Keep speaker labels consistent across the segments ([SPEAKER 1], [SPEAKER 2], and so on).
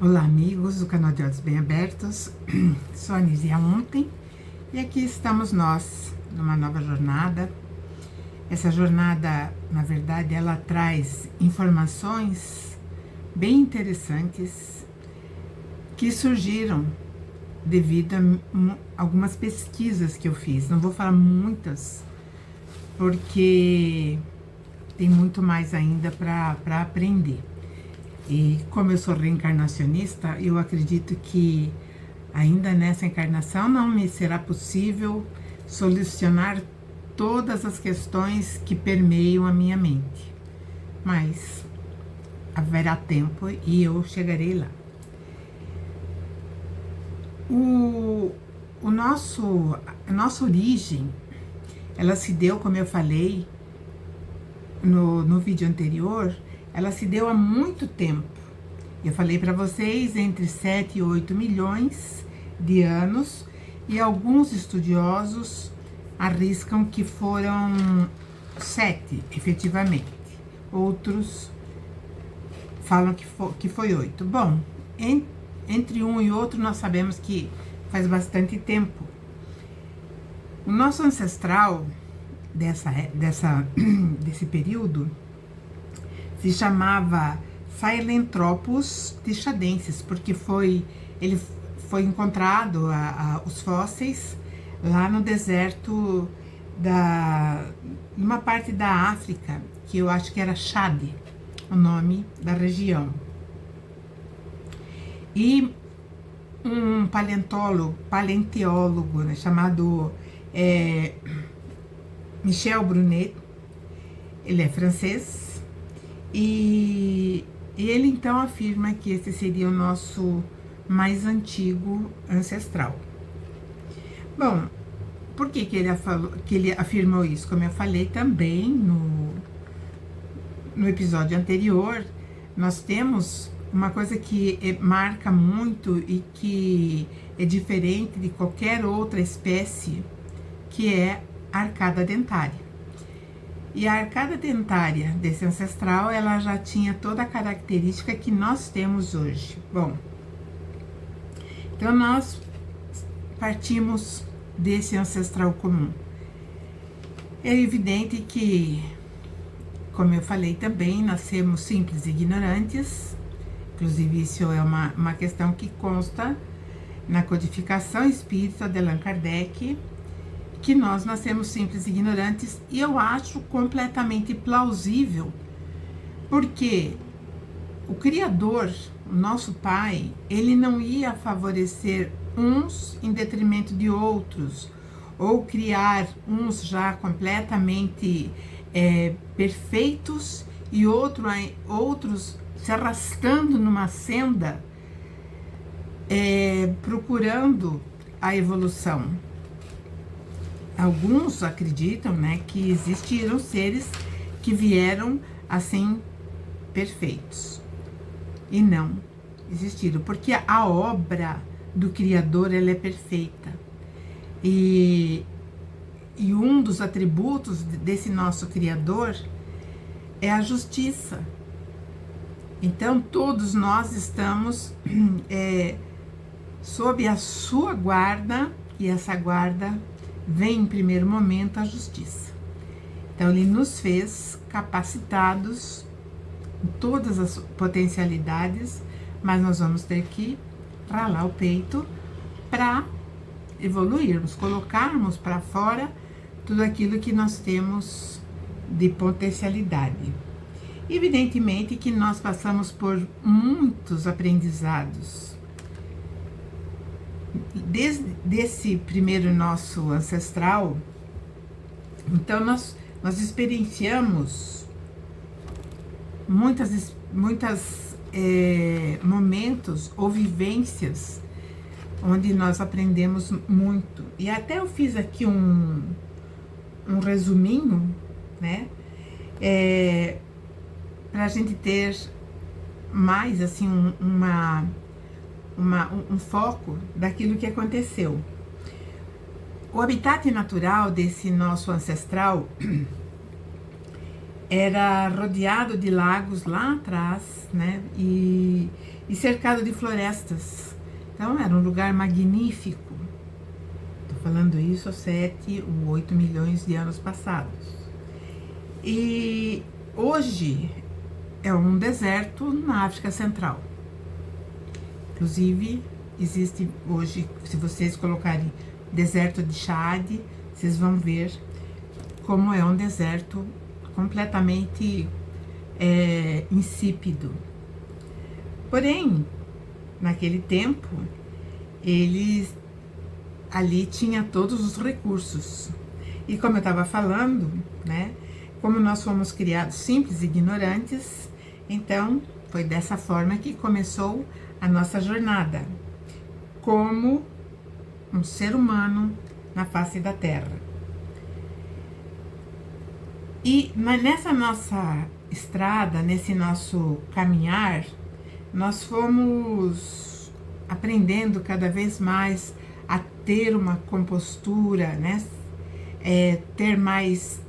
[SPEAKER 1] Olá, amigos do canal de Olhos Bem Abertos. Sou a Anísia Ontem e aqui estamos nós numa nova jornada. Essa jornada, na verdade, ela traz informações bem interessantes que surgiram devido a algumas pesquisas que eu fiz. Não vou falar muitas, porque tem muito mais ainda para aprender. E como eu sou reencarnacionista, eu acredito que ainda nessa encarnação não me será possível solucionar todas as questões que permeiam a minha mente. Mas haverá tempo e eu chegarei lá. A nossa origem, ela se deu, como eu falei no vídeo anterior, ela se deu há muito tempo. Eu falei para vocês, entre 7 e 8 milhões de anos, e alguns estudiosos arriscam que foram 7, efetivamente. Outros falam que foi 8. Bom, entre um e outro nós sabemos que faz bastante tempo. O nosso ancestral desse período se chamava Sahelanthropus tichadensis, porque ele foi encontrado os fósseis lá no deserto numa parte da África, que eu acho que era Chad, o nome da região. E um paleontólogo, né, chamado Michel Brunet, ele é francês, e ele então afirma que esse seria o nosso mais antigo ancestral. Bom, por que ele afirmou isso? Como eu falei também no episódio anterior, nós temos uma coisa que marca muito e que é diferente de qualquer outra espécie, que é a arcada dentária. E a arcada dentária desse ancestral, ela já tinha toda a característica que nós temos hoje. Bom, então nós partimos desse ancestral comum. É evidente que, como eu falei também, nascemos simples e ignorantes. Inclusive, isso é uma questão que consta na codificação espírita de Allan Kardec, que nós nascemos simples e ignorantes, e eu acho completamente plausível, porque o Criador, o nosso Pai, ele não ia favorecer uns em detrimento de outros, ou criar uns já completamente perfeitos e outros se arrastando numa senda, procurando a evolução. Alguns acreditam, né, que existiram seres que vieram assim perfeitos, e não existiram, porque a obra do Criador, ela é perfeita, e um dos atributos desse nosso Criador é a justiça. Então todos nós estamos sob a sua guarda, e essa guarda vem em primeiro momento a justiça. Então ele nos fez capacitados em todas as potencialidades, mas nós vamos ter que ralar o peito para evoluirmos, colocarmos para fora tudo aquilo que nós temos de potencialidade. Evidentemente que nós passamos por muitos aprendizados. Desde esse primeiro nosso ancestral, então nós experienciamos muitas momentos ou vivências onde nós aprendemos muito. E até eu fiz aqui um resuminho, né, para a gente ter mais assim um foco daquilo que aconteceu. O habitat natural desse nosso ancestral era rodeado de lagos lá atrás, né? E cercado de florestas. Então era um lugar magnífico. Estou falando isso há 7 ou 8 milhões de anos passados. E hoje é um deserto na África Central. Inclusive, existe hoje, se vocês colocarem deserto de Chad, vocês vão ver como é um deserto completamente insípido. Porém, naquele tempo, eles ali tinha todos os recursos. E como eu estava falando, né, como nós fomos criados simples e ignorantes, então foi dessa forma que começou a nossa jornada como um ser humano na face da Terra. E nessa nossa estrada, nesse nosso caminhar, nós fomos aprendendo cada vez mais a ter uma compostura, né? Ter mais,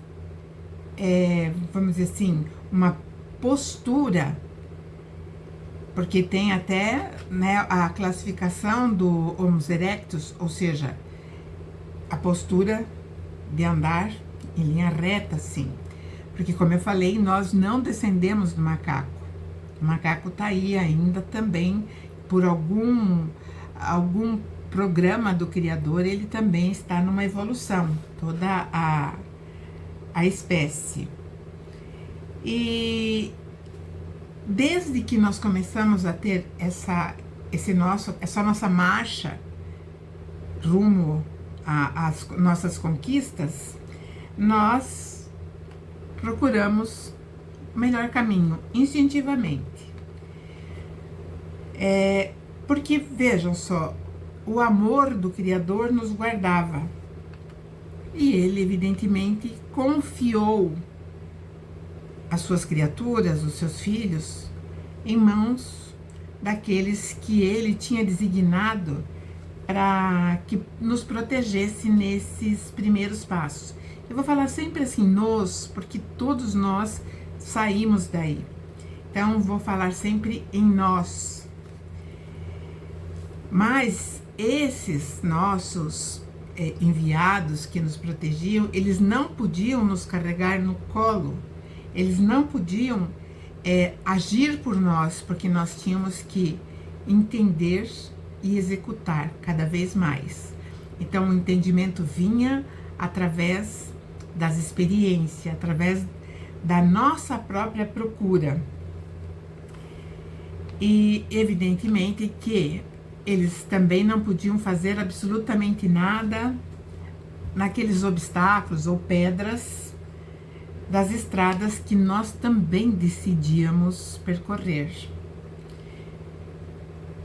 [SPEAKER 1] vamos dizer assim, uma postura, porque tem até, né, a classificação do Homo erectus, ou seja, a postura de andar em linha reta, sim. Porque, como eu falei, nós não descendemos do macaco. O macaco está aí ainda também, por algum programa do Criador, ele também está numa evolução, toda a espécie. E desde que nós começamos a ter essa nossa marcha rumo às nossas conquistas, nós procuramos o melhor caminho, instintivamente. Porque, vejam só, o amor do Criador nos guardava. E ele, evidentemente, confiou as suas criaturas, os seus filhos, em mãos daqueles que ele tinha designado para que nos protegesse nesses primeiros passos. Eu vou falar sempre assim, nós, porque todos nós saímos daí. Então, vou falar sempre em nós. Mas esses nossos enviados que nos protegiam, eles não podiam nos carregar no colo. Eles não podiam agir por nós, porque nós tínhamos que entender e executar cada vez mais. Então, o entendimento vinha através das experiências, através da nossa própria procura. E, evidentemente, que eles também não podiam fazer absolutamente nada naqueles obstáculos ou pedras das estradas que nós também decidíamos percorrer.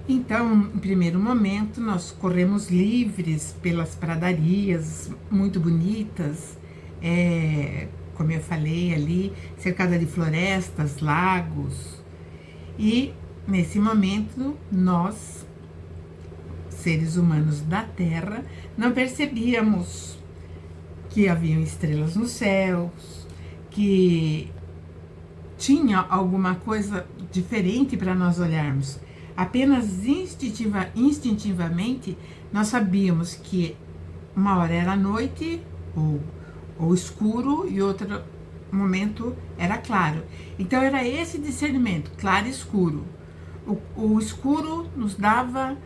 [SPEAKER 1] Então, em primeiro momento, nós corremos livres pelas pradarias muito bonitas, como eu falei ali, cercada de florestas, lagos. E, nesse momento, nós, seres humanos da Terra, não percebíamos que haviam estrelas nos céus, que tinha alguma coisa diferente para nós olharmos. Apenas instintivamente nós sabíamos que uma hora era noite ou escuro e outro momento era claro. Então era esse discernimento, claro e escuro. O escuro nos dava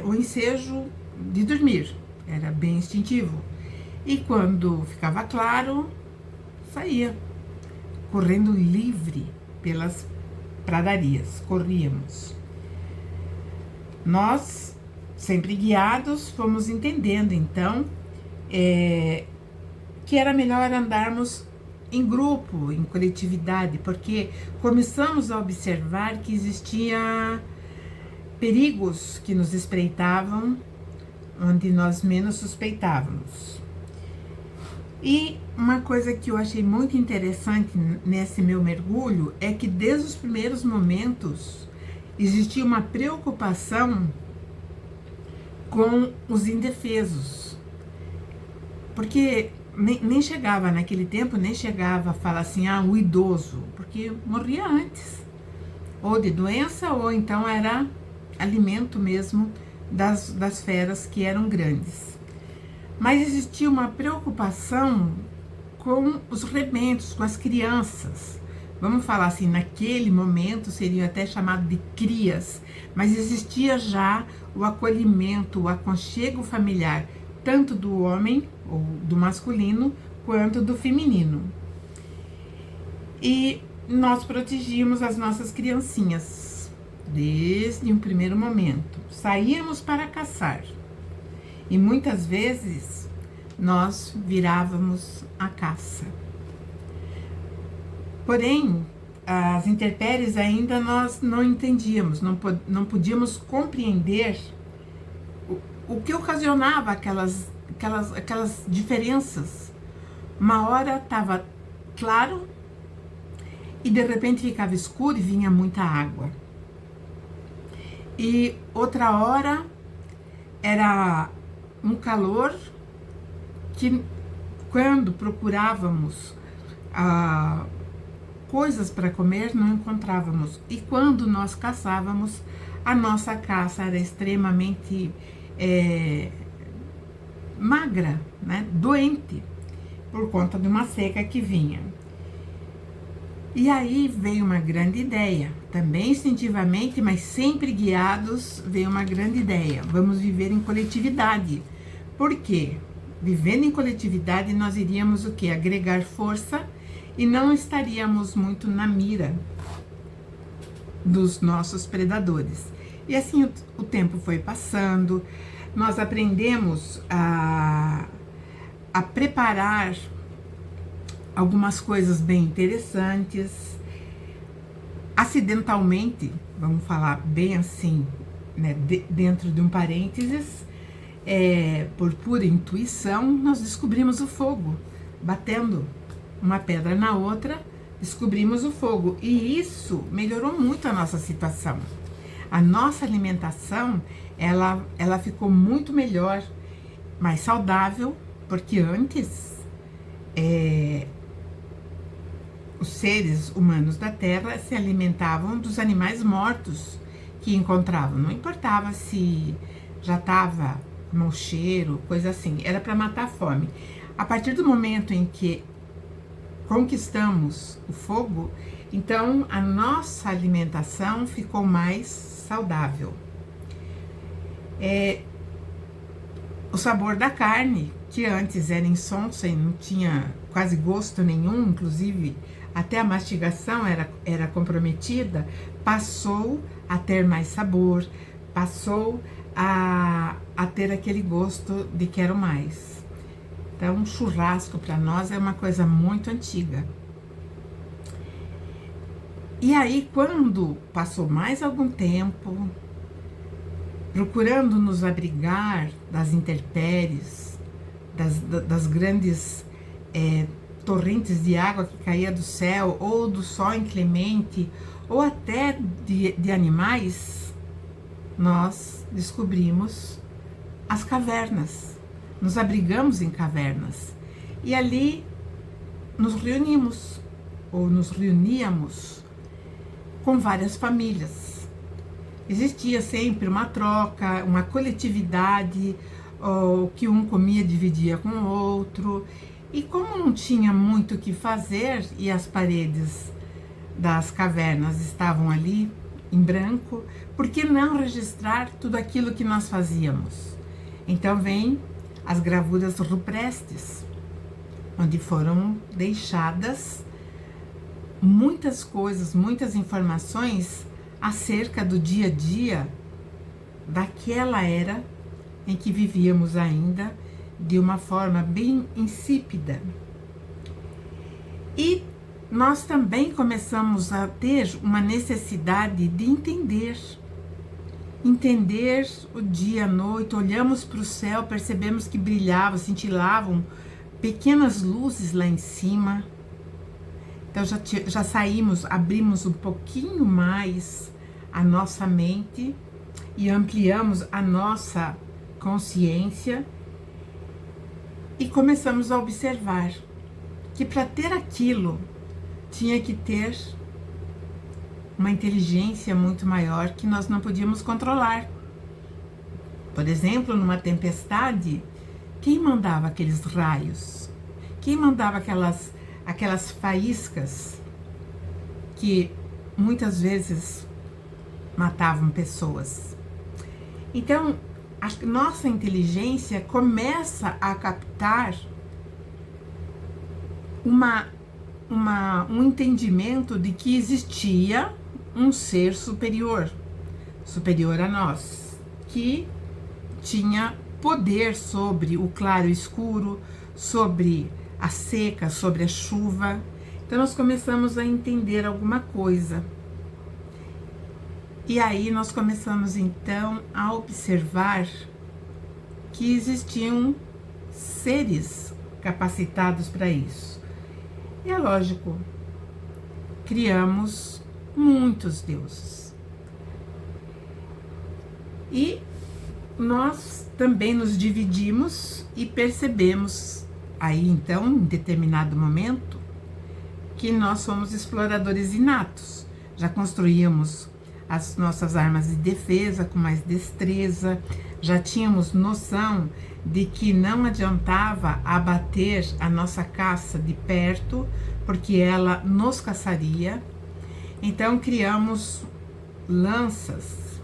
[SPEAKER 1] o ensejo de dormir, era bem instintivo. E quando ficava claro, saía correndo livre pelas pradarias, corríamos. Nós, sempre guiados, fomos entendendo então que era melhor andarmos em grupo, em coletividade, porque começamos a observar que existia perigos que nos espreitavam onde nós menos suspeitávamos. E uma coisa que eu achei muito interessante nesse meu mergulho é que desde os primeiros momentos existia uma preocupação com os indefesos. Porque nem chegava, naquele tempo, nem chegava a falar assim, o idoso, porque morria antes, ou de doença, ou então era alimento mesmo das feras que eram grandes. Mas existia uma preocupação com os rebentos, com as crianças. Vamos falar assim, naquele momento seriam até chamados de crias, mas existia já o acolhimento, o aconchego familiar, tanto do homem, ou do masculino, quanto do feminino. E nós protegíamos as nossas criancinhas, desde um primeiro momento. Saíamos para caçar, e muitas vezes nós virávamos a caça. Porém, as intempéries ainda nós não entendíamos, não podíamos compreender o que ocasionava aquelas diferenças. Uma hora estava claro e de repente ficava escuro e vinha muita água. E outra hora era um calor que, quando procurávamos coisas para comer, não encontrávamos. E quando nós caçávamos, a nossa caça era extremamente magra, né? Doente, por conta de uma seca que vinha. E aí veio uma grande ideia, também instintivamente, mas sempre guiados, veio uma grande ideia. Vamos viver em coletividade. Por quê? Vivendo em coletividade, nós iríamos o quê? Agregar força e não estaríamos muito na mira dos nossos predadores. E assim o tempo foi passando, nós aprendemos a preparar algumas coisas bem interessantes, acidentalmente, vamos falar bem assim, né, dentro de um parênteses, por pura intuição, nós descobrimos o fogo, batendo uma pedra na outra, descobrimos o fogo, e isso melhorou muito a nossa situação. A nossa alimentação, ela ficou muito melhor, mais saudável, porque antes os seres humanos da Terra se alimentavam dos animais mortos que encontravam. Não importava se já estava mau cheiro, coisa assim, era para matar a fome. A partir do momento em que conquistamos o fogo, então a nossa alimentação ficou mais saudável. O sabor da carne, que antes era insonsa e não tinha quase gosto nenhum, inclusive até a mastigação era comprometida, passou a ter mais sabor, passou a ter aquele gosto de quero mais. Então, churrasco para nós é uma coisa muito antiga. E aí, quando passou mais algum tempo, procurando nos abrigar das intempéries, das grandes torrentes de água que caía do céu, ou do sol inclemente, ou até de animais, nós descobrimos as cavernas. Nos abrigamos em cavernas e ali nos reunimos, ou nos reuníamos com várias famílias. Existia sempre uma troca, uma coletividade, o que um comia dividia com o outro. E como não tinha muito o que fazer e as paredes das cavernas estavam ali em branco, por que não registrar tudo aquilo que nós fazíamos? Então vem as gravuras rupestres, onde foram deixadas muitas coisas, muitas informações acerca do dia a dia daquela era em que vivíamos ainda de uma forma bem insípida. E nós também começamos a ter uma necessidade de entender o dia, a noite. Olhamos para o céu, percebemos que brilhavam, cintilavam pequenas luzes lá em cima. Então já saímos, abrimos um pouquinho mais a nossa mente e ampliamos a nossa consciência. E começamos a observar que para ter aquilo tinha que ter uma inteligência muito maior que nós não podíamos controlar. Por exemplo, numa tempestade, quem mandava aqueles raios? Quem mandava aquelas faíscas que muitas vezes matavam pessoas? Então, a nossa inteligência começa a captar um entendimento de que existia um ser superior a nós, que tinha poder sobre o claro e escuro, sobre a seca, sobre a chuva. Então nós começamos a entender alguma coisa. E aí nós começamos então a observar que existiam seres capacitados para isso. E é lógico, criamos muitos deuses. E nós também nos dividimos e percebemos aí então, em determinado momento, que nós somos exploradores inatos. Já construíamos as nossas armas de defesa com mais destreza, já tínhamos noção de que não adiantava abater a nossa caça de perto, porque ela nos caçaria. Então criamos lanças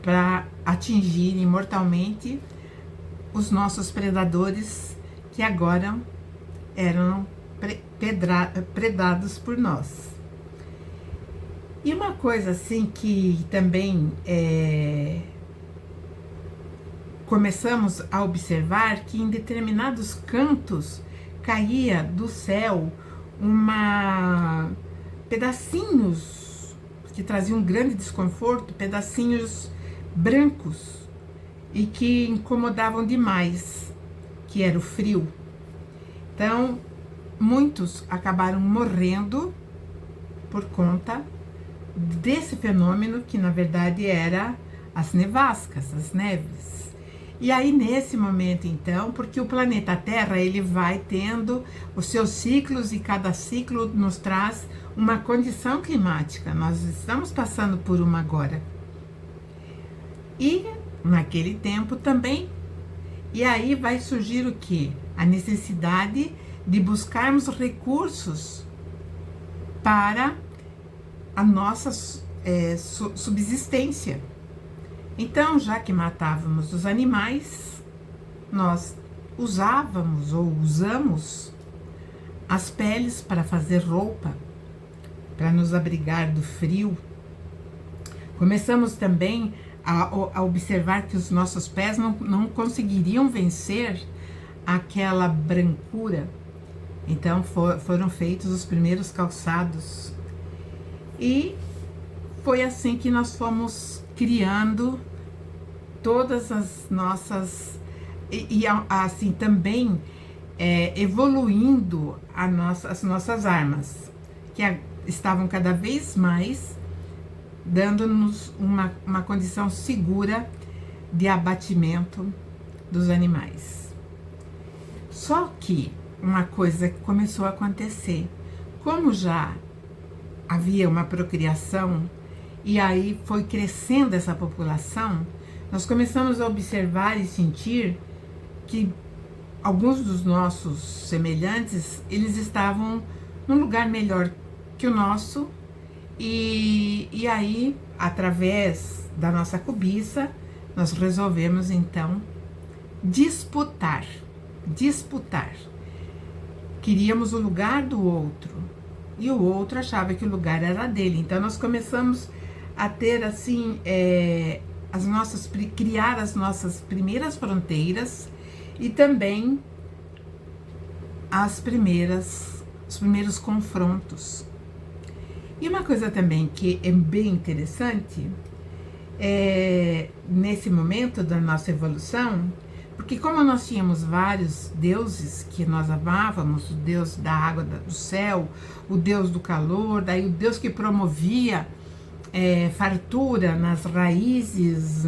[SPEAKER 1] para atingirem mortalmente os nossos predadores, que agora eram predados por nós. E uma coisa assim que também começamos a observar, que em determinados cantos caía do céu pedacinhos que traziam um grande desconforto, pedacinhos brancos e que incomodavam demais, que era o frio. Então, muitos acabaram morrendo por conta desse fenômeno, que na verdade era as nevascas, as neves. E aí nesse momento então, porque o planeta Terra ele vai tendo os seus ciclos e cada ciclo nos traz uma condição climática. Nós estamos passando por uma agora. E naquele tempo também. E aí vai surgir o quê? A necessidade de buscarmos recursos para a nossa subsistência. Então, já que matávamos os animais, nós usávamos ou usamos as peles para fazer roupa, para nos abrigar do frio. Começamos também a observar que os nossos pés não conseguiriam vencer aquela brancura. Então foram feitos os primeiros calçados. E foi assim que nós fomos criando todas as nossas... E assim também evoluindo as nossas armas, que estavam cada vez mais dando-nos uma condição segura de abatimento dos animais. Só que uma coisa começou a acontecer. Como já havia uma procriação e aí foi crescendo essa população, nós começamos a observar e sentir que alguns dos nossos semelhantes, eles estavam num lugar melhor que o nosso. E aí, através da nossa cobiça, nós resolvemos então disputar. Queríamos o lugar do outro e o outro achava que o lugar era dele. Então nós começamos a ter assim, criar as nossas primeiras fronteiras e também os primeiros confrontos. E uma coisa também que é bem interessante, nesse momento da nossa evolução, porque como nós tínhamos vários deuses que nós amávamos, o deus da água do céu, o deus do calor, daí o deus que promovia fartura nas raízes,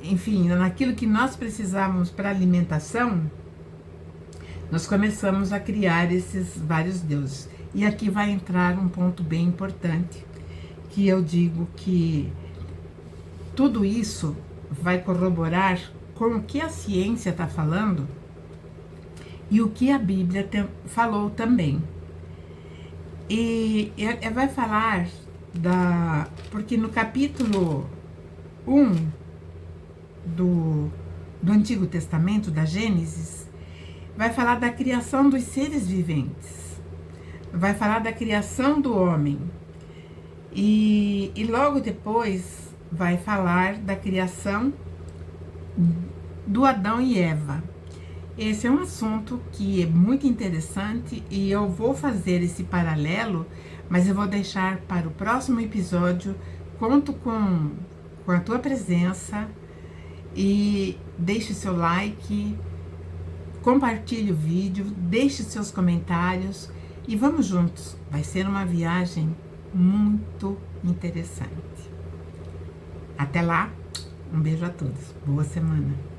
[SPEAKER 1] enfim, naquilo que nós precisávamos para alimentação, nós começamos a criar esses vários deuses. E aqui vai entrar um ponto bem importante, que eu digo que tudo isso vai corroborar com o que a ciência está falando e o que a Bíblia falou também. E vai falar porque no capítulo 1 do Antigo Testamento, da Gênesis, vai falar da criação dos seres viventes, vai falar da criação do homem, e logo depois vai falar da criação do Adão e Eva. Esse é um assunto que é muito interessante e eu vou fazer esse paralelo, mas eu vou deixar para o próximo episódio. Conto com a tua presença e deixe seu like, compartilhe o vídeo, deixe seus comentários e vamos juntos. Vai ser uma viagem muito interessante. Até lá, um beijo a todos. Boa semana.